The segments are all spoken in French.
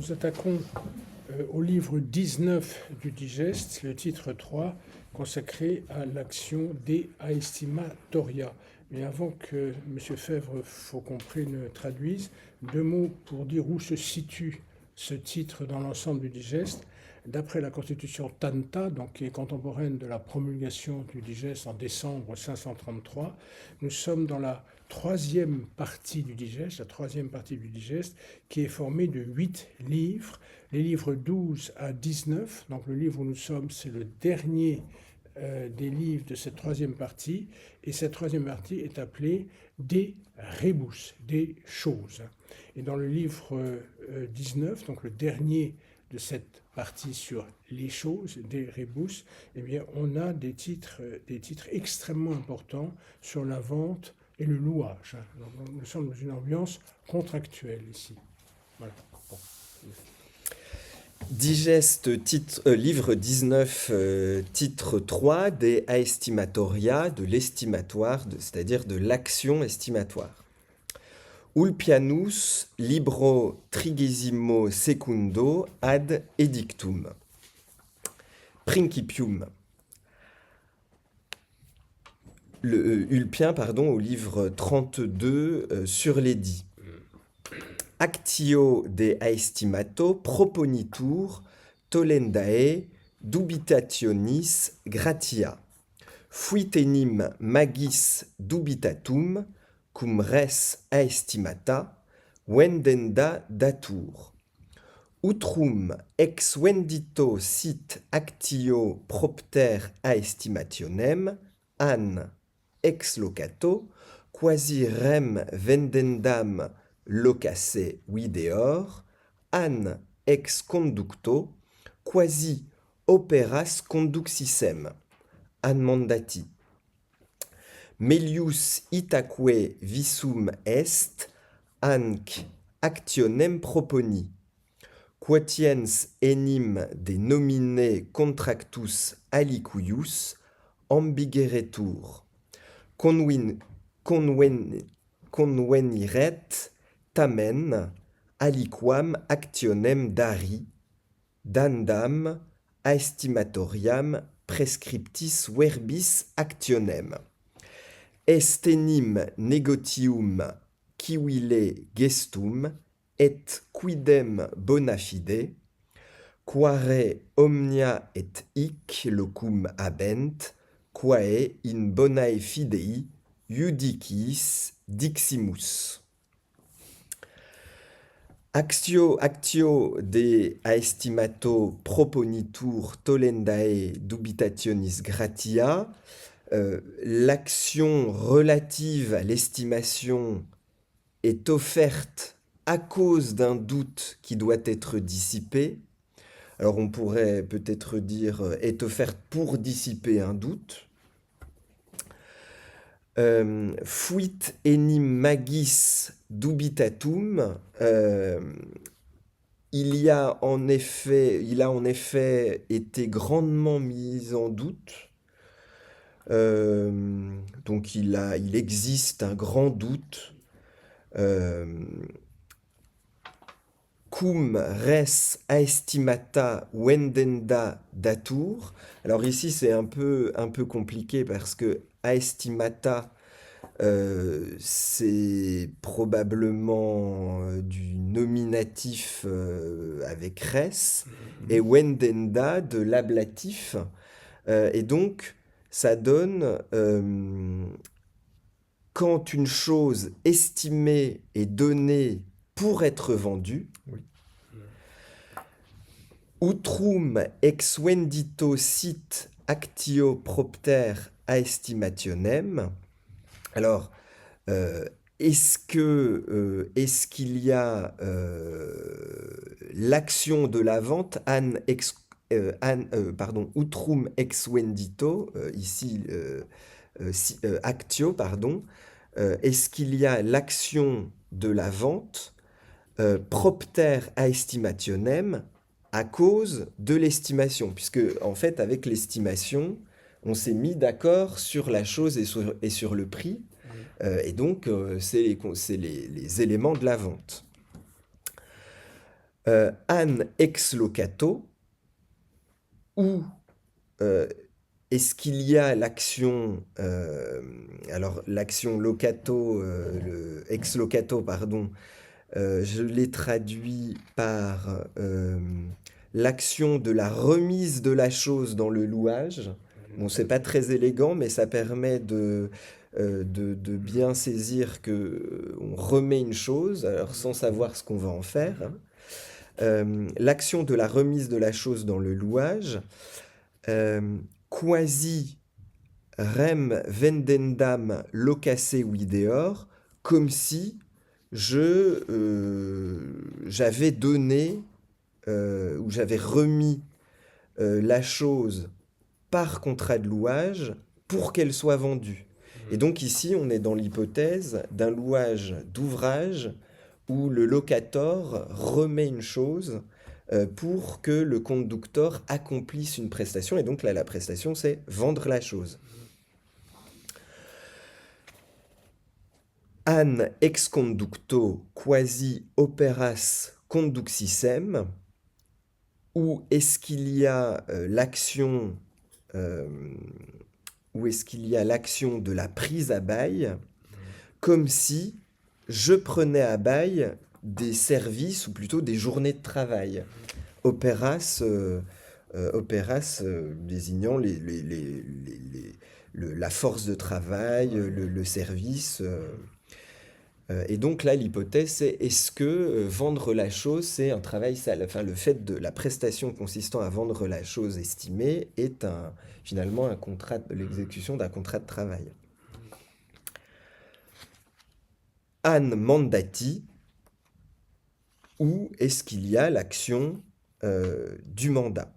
nous attaquons au livre 19 du Digeste, le titre 3, consacré à l'action De Aestimatoria. Mais avant que M. Fèvre Faucompré traduise, deux mots pour dire où se situe ce titre dans l'ensemble du Digeste. D'après la Constitution Tanta, donc qui est contemporaine de la promulgation du Digeste en décembre 533, nous sommes dans la troisième partie du Digeste, qui est formée de 8 livres, les livres 12 à 19. Donc le livre où nous sommes, c'est le dernier des livres de cette troisième partie, et cette troisième partie est appelée des rebus, des choses. Et dans le livre 19, donc le dernier de cette partie sur les choses, des rebus, eh bien, on a des titres extrêmement importants sur la vente et le louage. Donc, nous sommes dans une ambiance contractuelle ici. Voilà. Bon. Digeste, livre 19, titre 3, des aestimatoria, de l'estimatoire, c'est-à-dire de l'action estimatoire. Ulpianus libro trigesimo secundo ad edictum. Principium. Ulpien, au livre 32 sur l'édit. Actio de aestimato proponitur tolendae dubitationis gratia. Fuitenim magis dubitatum cum res aestimata vendenda datur. Utrum ex vendito sit actio propter aestimationem an ex locato quasi rem vendendam locasse videor an ex conducto quasi operas conduxissem an mandati. Melius itaque visum est anc actionem proponi quotiens enim de nomine contractus alicuius ambigeretur conveniret tamen aliquam actionem dari dandam aestimatoriam prescriptis verbis actionem. Est enim negotium civile gestum et quidem bona fide, quare omnia et hic locum habent, quae in bonae fidei iudicis diximus. Actio de aestimato proponitur tolendae dubitationis gratia. L'action relative à l'estimation est offerte à cause d'un doute qui doit être dissipé. Alors on pourrait peut-être dire est offerte pour dissiper un doute. Fuit enim magis dubitatum. Il a en effet été grandement mis en doute. Donc il existe un grand doute. Cum res aestimata vendenda datur. Alors ici c'est un peu compliqué parce que aestimata c'est probablement du nominatif avec res et vendenda de l'ablatif. Et donc ça donne quand une chose estimée est donnée pour être vendue. Oui. Utrum ex vendito sit actio propter aestimationem. Alors, est-ce qu'il y a l'action de la vente utrum ex vendito, ici actio, est-ce qu'il y a l'action de la vente propter aestimationem à cause de l'estimation, puisque en fait avec l'estimation on s'est mis d'accord sur la chose et sur le prix, et donc c'est les éléments de la vente. An ex locato, ou est-ce qu'il y a l'action, alors l'action locato, le ex locato, pardon, je l'ai traduit par l'action de la remise de la chose dans le louage. Bon, c'est pas très élégant, mais ça permet de bien saisir que on remet une chose, alors sans savoir ce qu'on va en faire, hein. L'action de la remise de la chose dans le louage, quasi rem vendendam locasse videor, comme si j'avais donné ou j'avais remis la chose par contrat de louage pour qu'elle soit vendue. Et donc ici, on est dans l'hypothèse d'un louage d'ouvrage où le locator remet une chose pour que le conductor accomplisse une prestation. Et donc là, la prestation, c'est vendre la chose. An ex conducto quasi operas conduxissem, où est-ce qu'il y a l'action où est-ce qu'il y a l'action de la prise à bail, comme si je prenais à bail des services, ou plutôt des journées de travail. Operas, désignant la force de travail, le service. Et donc là, l'hypothèse, c'est est-ce que vendre la chose, c'est un travail sale? Enfin, le fait de la prestation consistant à vendre la chose estimée est finalement l'exécution d'un contrat de travail. An mandati, où est-ce qu'il y a l'action du mandat?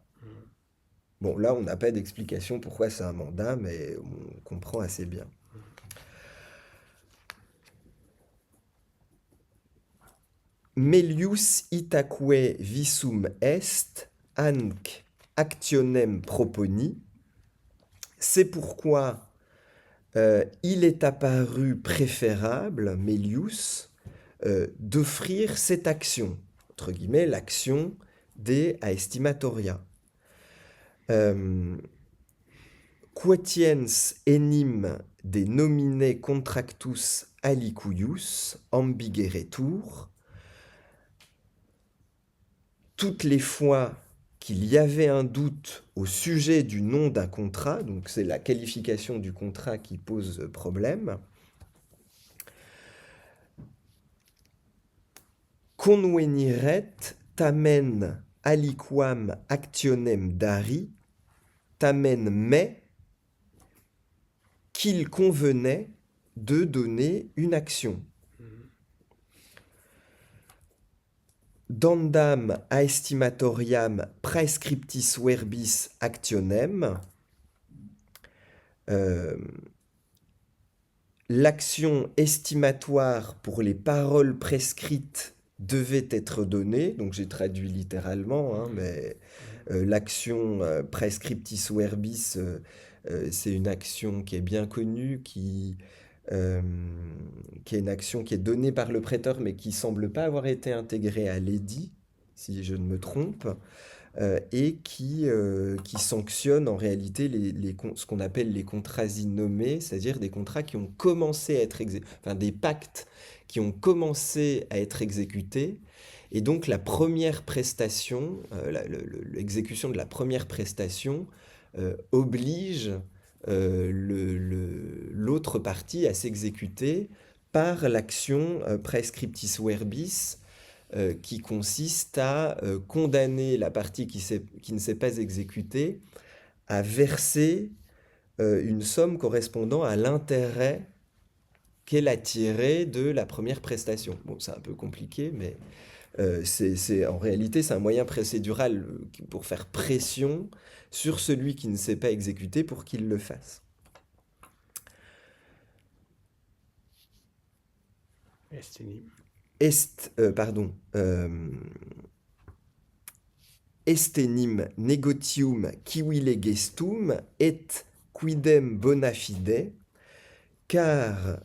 Bon, là, on n'a pas d'explication pourquoi c'est un mandat, mais on comprend assez bien. Melius itaque visum est, hanc actionem proponi. C'est pourquoi il est apparu préférable, Melius, d'offrir cette action, entre guillemets, l'action des aestimatoria. Quotiens enim de nomine contractus alicuius ambigeretur. Toutes les fois qu'il y avait un doute au sujet du nom d'un contrat, donc c'est la qualification du contrat qui pose problème, conveniret tamen aliquam actionem dari, tamen mais qu'il convenait de donner une action. Dandam aestimatoriam praescriptis verbis actionem. L'action estimatoire pour les paroles prescrites devait être donnée, donc j'ai traduit littéralement, hein, mais l'action praescriptis verbis, c'est une action qui est bien connue, qui est une action qui est donnée par le prêteur, mais qui semble pas avoir été intégrée à l'édit, si je ne me trompe, et qui sanctionne en réalité ce qu'on appelle les contrats innommés, c'est-à-dire des contrats qui ont commencé à être enfin des pactes qui ont commencé à être exécutés, et donc la première prestation, l'exécution de la première prestation oblige l'autre partie à s'exécuter par l'action praescriptis verbis, qui consiste à condamner la partie qui ne s'est pas exécutée à verser une somme correspondant à l'intérêt qu'elle a tiré de la première prestation. Bon, c'est un peu compliqué, mais en réalité, c'est un moyen procédural pour faire pression sur celui qui ne s'est pas exécuté pour qu'il le fasse. Estenim negotium civile gestum et quidem bona fide, car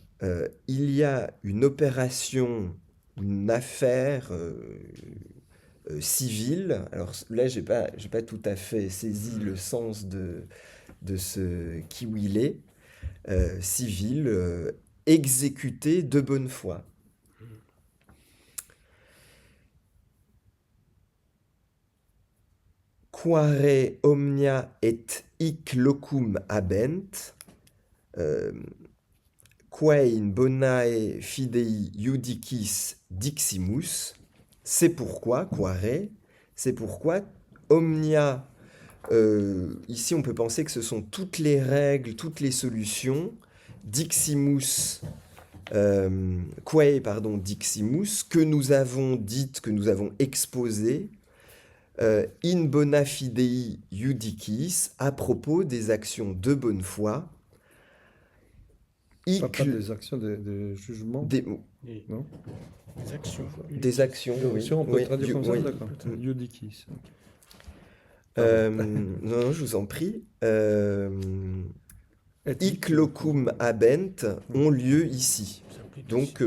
il y a une opération, une affaire civil. Alors là, j'ai pas tout à fait saisi le sens de ce kiwilé. Civil, exécuté de bonne foi. Quare omnia et hic locum habent, quae in bonae fidei iudicis diximus, c'est pourquoi, quare, c'est pourquoi omnia, ici on peut penser que ce sont toutes les règles, toutes les solutions, diximus, quae, pardon, diximus, que nous avons dites, que nous avons exposées, in bona fidei iudicis, à propos des actions de bonne foi, Pas des actions de jugement, Des, non? des actions. des actions, oui. Si on peut Oui, traduire comme ça, oui. d'accord. Iudicis. Non, je vous en prie. Et Hic locum habent ont lieu ici. Ça s'applique Donc,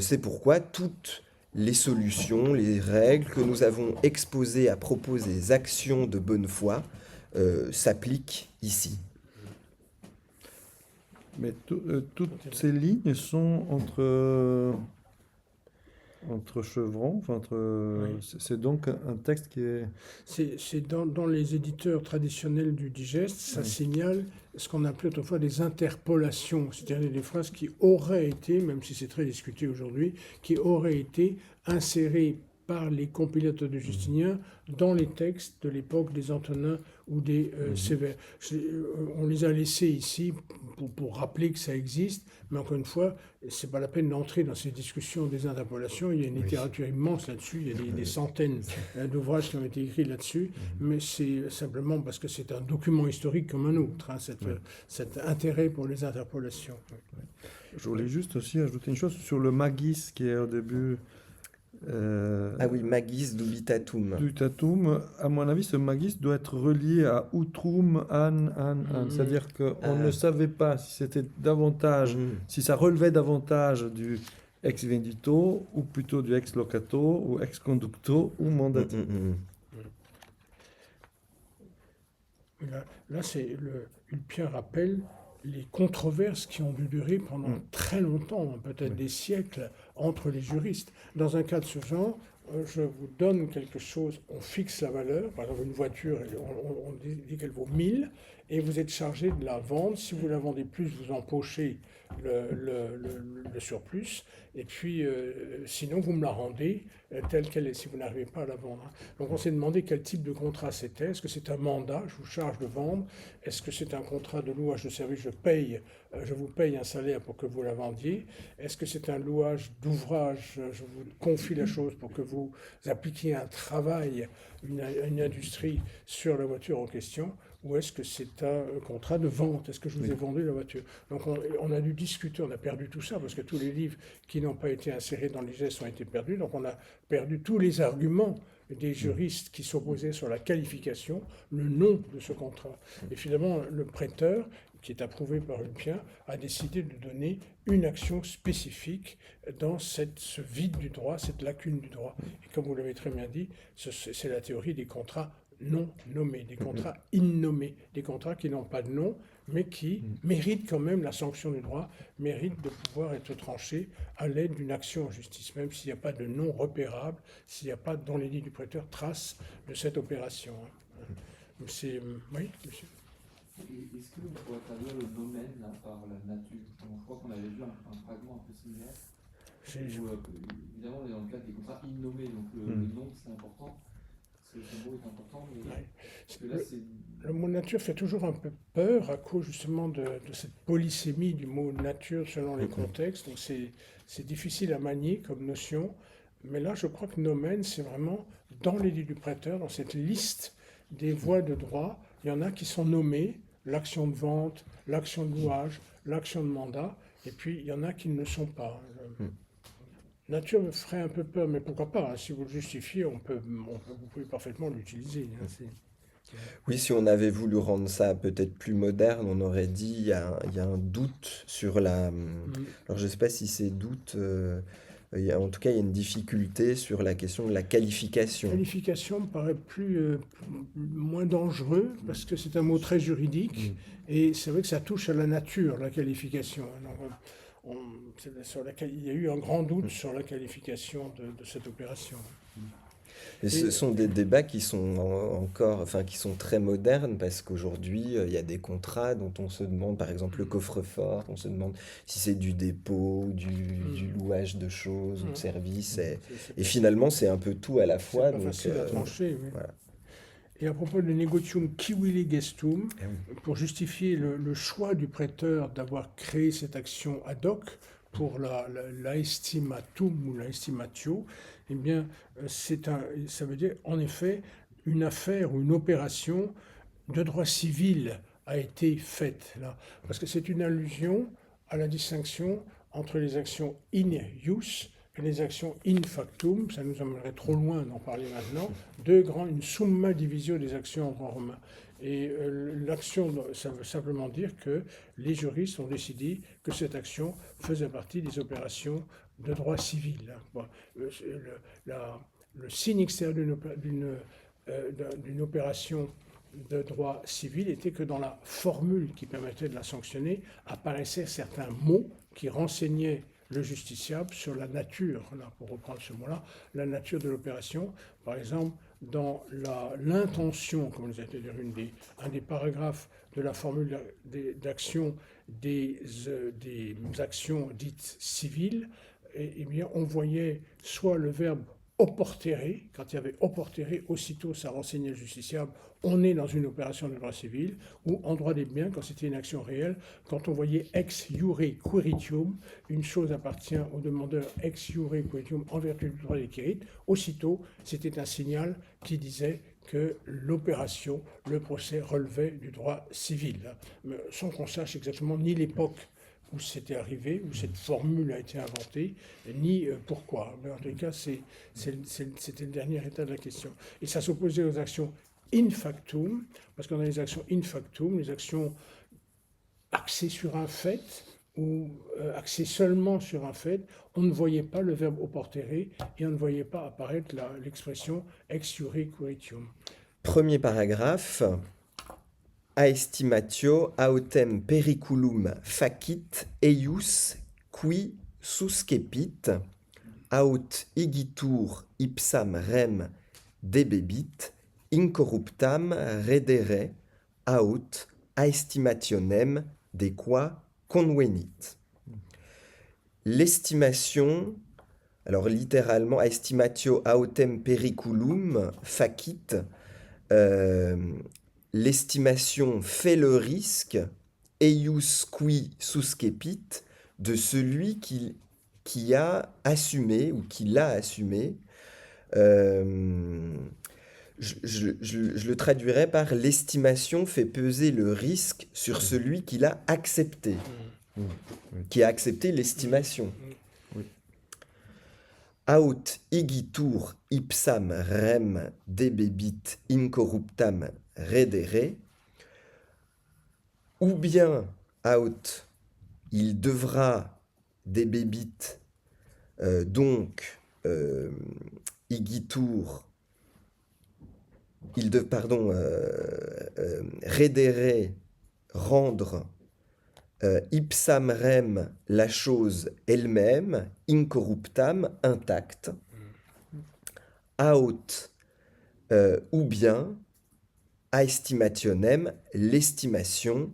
c'est pourquoi toutes les solutions, les règles que nous avons exposées à propos des actions de bonne foi s'appliquent ici. Mais toutes ces lignes sont entre chevrons, enfin, Oui. c'est donc un texte qui est... C'est dans les éditeurs traditionnels du digeste, ça Oui. signale ce qu'on appelait autrefois des interpolations, c'est-à-dire des phrases qui auraient été, même si c'est très discuté aujourd'hui, qui auraient été insérées par les compilateurs de Justinien dans les textes de l'époque des Antonins ou des Sévères. On les a laissés ici pour rappeler que ça existe, mais encore une fois, c'est pas la peine d'entrer dans ces discussions des interpolations. Il y a une littérature immense là-dessus, il y a des centaines d'ouvrages qui ont été écrits là-dessus, mais c'est simplement parce que c'est un document historique comme un autre, hein, cet intérêt pour les interpolations. Je voulais juste aussi ajouter une chose sur le magis qui est au début... Ah oui, magis dubitatum. Dubitatum. À mon avis, ce magis doit être relié à utrum an. C'est-à-dire qu'on ne savait pas si c'était davantage, si ça relevait davantage du ex vendito ou plutôt du ex locato ou ex conducto ou mandati. Là Ulpien rappelle les controverses qui ont dû durer pendant très longtemps, peut-être des siècles, entre les juristes. Dans un cas de ce genre, je vous donne quelque chose, on fixe la valeur, par exemple une voiture, on dit qu'elle vaut 1000, et vous êtes chargé de la vendre. Si vous la vendez plus, vous empochez le surplus, et puis sinon vous me la rendez telle qu'elle est, si vous n'arrivez pas à la vendre. Donc on s'est demandé quel type de contrat c'était. Est-ce que c'est un mandat, je vous charge de vendre? Est-ce que c'est un contrat de louage de service, je vous paye un salaire pour que vous la vendiez? Est-ce que c'est un louage d'ouvrage, je vous confie la chose pour que vous appliquiez un travail, une industrie sur la voiture en question? Ou est-ce que c'est un contrat de vente? Est-ce que je vous ai vendu la voiture? Donc on a dû discuter, on a perdu tout ça, parce que tous les livres qui n'ont pas été insérés dans les gestes ont été perdus. Donc on a perdu tous les arguments des juristes qui s'opposaient sur la qualification, le nom de ce contrat. Et finalement, le prêteur, qui est approuvé par Ulpien, a décidé de donner une action spécifique dans ce vide du droit, cette lacune du droit. Et comme vous l'avez très bien dit, c'est la théorie des contrats non nommés, des contrats innommés, des contrats qui n'ont pas de nom, mais qui méritent quand même la sanction du droit, méritent de pouvoir être tranchés à l'aide d'une action en justice, même s'il n'y a pas de nom repérable, s'il n'y a pas dans l'édit du prêteur trace de cette opération. Oui, monsieur. Est-ce qu'on pourrait traduire le domaine là, par la nature? Je crois qu'on avait vu un fragment un peu similaire. Où, évidemment, on est dans le cadre des contrats innommés, donc le nom c'est important. Ce mot est important, mais le mot nature fait toujours un peu peur à cause justement de cette polysémie du mot nature selon les contextes. Donc c'est difficile à manier comme notion. Mais là, je crois que nomen, c'est vraiment dans l'édit du prêteur, dans cette liste des voies de droit, il y en a qui sont nommées, l'action de vente, l'action de louage, l'action de mandat, et puis il y en a qui ne le sont pas. Nature me ferait un peu peur, mais pourquoi pas, hein, si vous le justifiez, vous pouvez parfaitement l'utiliser. Hein, oui, si on avait voulu rendre ça peut-être plus moderne, on aurait dit il y a un doute sur la... Alors je ne sais pas si c'est doute En tout cas, il y a une difficulté sur la question de la qualification. La qualification me paraît moins dangereux parce que c'est un mot très juridique et c'est vrai que ça touche à la nature, la qualification. Alors, il y a eu un grand doute sur la qualification de cette opération. Et ce sont des débats qui sont qui sont très modernes parce qu'aujourd'hui, il y a des contrats dont on se demande, par exemple le coffre-fort, on se demande si c'est du dépôt, du louage de choses ou de services. Et finalement, c'est un peu tout à la fois. C'est pas facile à trancher, oui. Voilà. Et à propos de negotium civili gestum, pour justifier le choix du prêteur d'avoir créé cette action ad hoc pour l'aestimatum ou l'aestimatio, eh bien, ça veut dire en effet une affaire ou une opération de droit civil a été faite là, parce que c'est une allusion à la distinction entre les actions in ius et les actions in factum. Ça nous emmènerait trop loin d'en parler maintenant. Une summa divisio des actions en droit romain. Et l'action, ça veut simplement dire que les juristes ont décidé que cette action faisait partie des opérations de droit civil. Bon, le signe extérieur d'une opération de droit civil était que dans la formule qui permettait de la sanctionner apparaissaient certains mots qui renseignaient le justiciable sur la nature, là, pour reprendre ce mot-là, la nature de l'opération. Par exemple, dans l'intention, comme vous avez dit, un des paragraphes de la formule d'action des actions dites civiles, eh bien, on voyait soit le verbe opportere, quand il y avait opportere, aussitôt ça renseignait le justiciable, on est dans une opération de droit civil, ou en droit des biens, quand c'était une action réelle, quand on voyait ex iure quiritium, une chose appartient au demandeur ex iure quiritium en vertu du droit des quirites, aussitôt c'était un signal qui disait que l'opération, le procès relevait du droit civil, mais sans qu'on sache exactement ni l'époque où c'était arrivé, où cette formule a été inventée, ni pourquoi. Mais en tout cas, c'était le dernier état de la question. Et ça s'opposait aux actions in factum, parce qu'on a les actions in factum, les actions axées sur un fait, ou axées seulement sur un fait, on ne voyait pas le verbe opportere, et on ne voyait pas apparaître l'expression ex iure quiritium. Premier paragraphe. Aestimatio autem periculum facit eius qui suscepit aut igitur ipsam rem debebit incorruptam redere aut aestimationem de qua convenit. L'estimation, alors littéralement aestimatio autem periculum facit, l'estimation fait le risque, eius qui suscepit, de celui qui a assumé ou qui l'a assumé. Je le traduirais par l'estimation fait peser le risque sur celui qui l'a accepté, qui a accepté l'estimation. Aut igitur ipsam rem debebit incorruptam redere, ou bien aut, il devra debebit, igitur, redere, rendre, ipsam rem, la chose elle-même, incorruptam, intacte, aut, ou bien, aestimationem, l'estimation,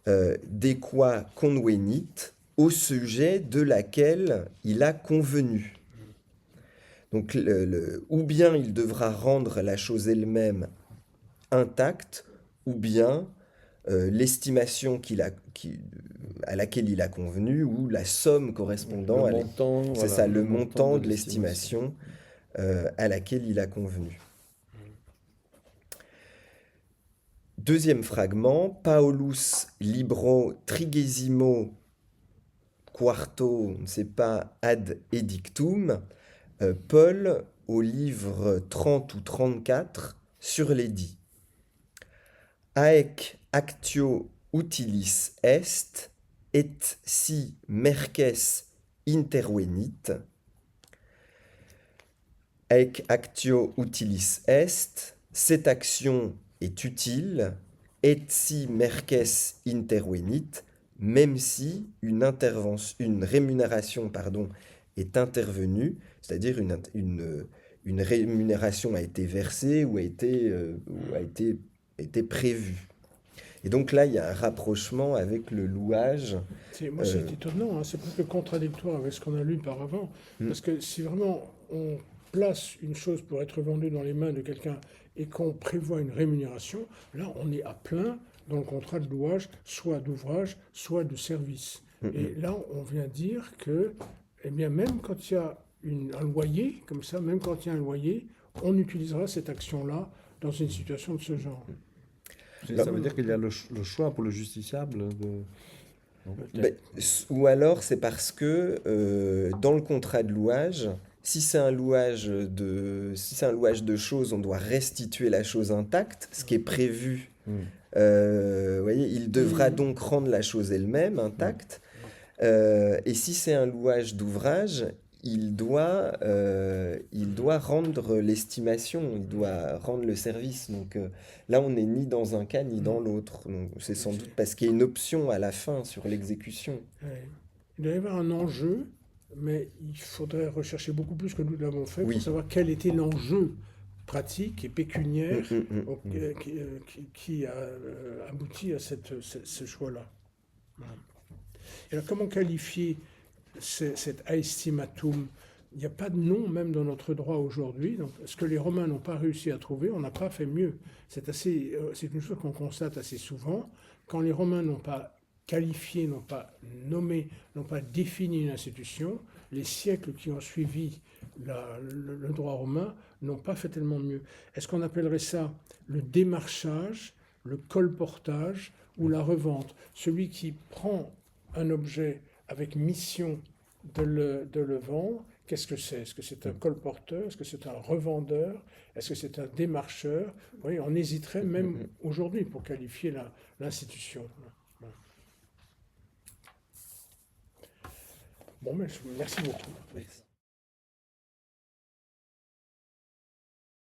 de qua convenit, au sujet de laquelle il a convenu. Donc, ou bien il devra rendre la chose elle-même intacte, ou bien l'estimation à laquelle il a convenu, ou la somme correspondant le montant de l'estimation à laquelle il a convenu. Deuxième fragment, Paulus libro trigesimo quarto, on ne sait pas, ad edictum, Paul au livre 30 ou 34 sur l'édit. Haec actio utilis est, et si merces intervenit, haec actio utilis est, cette action est utile, et si merces intervenit, même si une rémunération est intervenue, c'est-à-dire une rémunération a été versée ou a été prévue. Et donc là, il y a un rapprochement avec le louage. Moi, c'est étonnant, hein, c'est presque contradictoire avec ce qu'on a lu par avant. Parce que si vraiment on place une chose pour être vendue dans les mains de quelqu'un et qu'on prévoit une rémunération, là, on est à plein dans le contrat de louage, soit d'ouvrage, soit de service. Et là, on vient dire que, eh bien, même quand il y a un loyer, comme ça, même quand il y a un loyer, on utilisera cette action-là dans une situation de ce genre. Ça veut dire qu'il y a le choix pour le justiciable ou alors c'est parce que dans le contrat de louage, si c'est un louage de choses, on doit restituer la chose intacte, ce qui est prévu. Voyez, il devra donc rendre la chose elle-même intacte. Et si c'est un louage d'ouvrage, il doit rendre l'estimation, il doit rendre le service. Donc là, on n'est ni dans un cas ni dans l'autre. Donc, c'est sans doute parce qu'il y a une option à la fin sur l'exécution. Ouais. Il doit y avoir un enjeu, mais il faudrait rechercher beaucoup plus que nous l'avons fait pour savoir quel était l'enjeu pratique et pécuniaire qui a abouti à ce choix-là. Voilà. Et alors, comment qualifier cet aestimatum? Il n'y a pas de nom même dans notre droit aujourd'hui. Donc, ce que les Romains n'ont pas réussi à trouver, on n'a pas fait mieux. C'est une chose qu'on constate assez souvent. Quand les Romains n'ont pas qualifié, n'ont pas nommé, n'ont pas défini une institution, les siècles qui ont suivi le droit romain n'ont pas fait tellement mieux. Est-ce qu'on appellerait ça le démarchage, le colportage ou la revente? Celui qui prend un objet avec mission de le vendre, qu'est-ce que c'est? Est-ce que c'est un colporteur? Est-ce que c'est un revendeur? Est-ce que c'est un démarcheur? Vous voyez, on hésiterait même aujourd'hui pour qualifier l'institution. Bon, mais merci beaucoup. Merci.